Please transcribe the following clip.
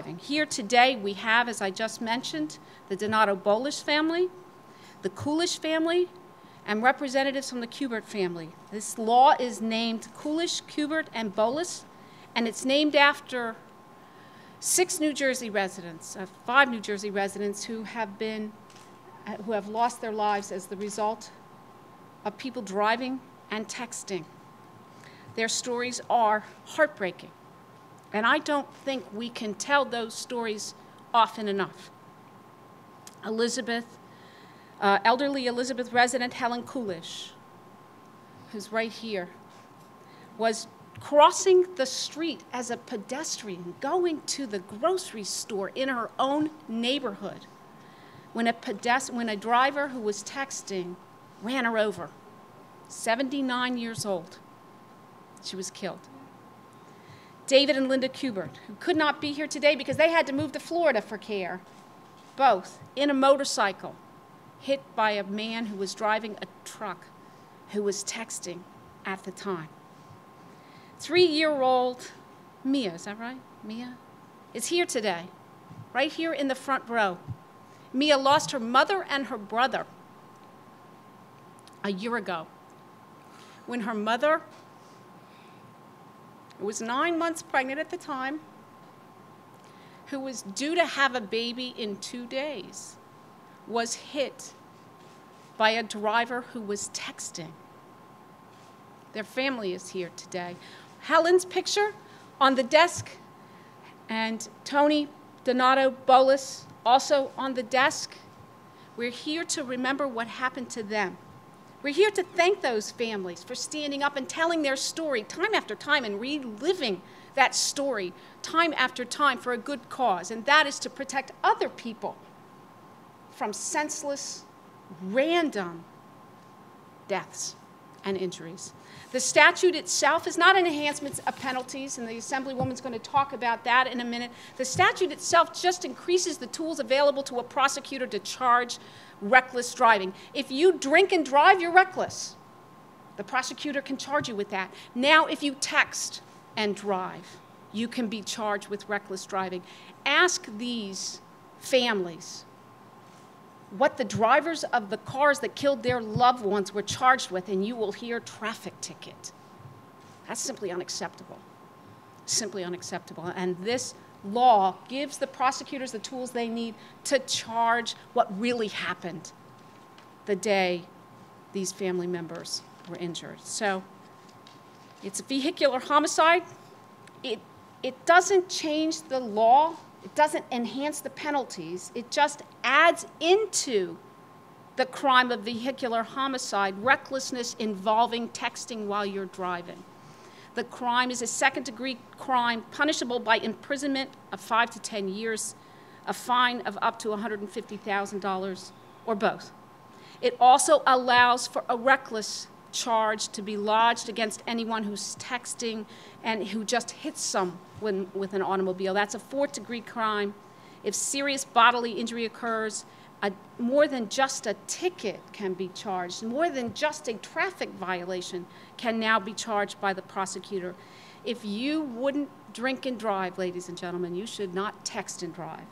driving. Here today we have, as I just mentioned, the Donato-Bolis family, the Kulish family, and representatives from the Kubert family. This law is named Kulish, Kubert, and Bolis, and it's named after 5 New Jersey residents who have lost their lives as the result of people driving and texting. Their stories are heartbreaking, and I don't think we can tell those stories often enough. Elderly Elizabeth resident Helen Kulish, who's right here, was crossing the street as a pedestrian, going to the grocery store in her own neighborhood, when a driver who was texting ran her over. 79 years old. She was killed. David and Linda Kubert, who could not be here today because they had to move to Florida for care, both in a motorcycle, hit by a man who was driving a truck who was texting at the time. 3-year-old Mia, is that right? Mia is here today, right here in the front row. Mia lost her mother and her brother a year ago when her mother, who was 9 months pregnant at the time, who was due to have a baby in 2 days, was hit by a driver who was texting. Their family is here today. Helen's picture on the desk, and Tony Donato-Bolis also on the desk. We're here to remember what happened to them. We're here to thank those families for standing up and telling their story time after time and reliving that story time after time for a good cause, and that is to protect other people from senseless, random deaths and injuries. The statute itself is not an enhancement of penalties, and the Assemblywoman's going to talk about that in a minute. The statute itself just increases the tools available to a prosecutor to charge reckless driving. If you drink and drive, you're reckless. The prosecutor can charge you with that. Now, if you text and drive, you can be charged with reckless driving. Ask these families what the drivers of the cars that killed their loved ones were charged with, and you will hear traffic ticket. That's simply unacceptable. Simply unacceptable. And this law gives the prosecutors the tools they need to charge what really happened the day these family members were injured. So it's a vehicular homicide. It doesn't change the law. It doesn't enhance the penalties. It just adds into the crime of vehicular homicide recklessness involving texting while you're driving. The crime is a second-degree crime punishable by imprisonment of 5 to 10 years, a fine of up to $150,000, or both. It also allows for a reckless charge to be lodged against anyone who's texting and who just hits someone with an automobile. That's a 4th-degree crime. If serious bodily injury occurs, more than just a ticket can be charged. More than just a traffic violation can now be charged by the prosecutor. If you wouldn't drink and drive, ladies and gentlemen, you should not text and drive.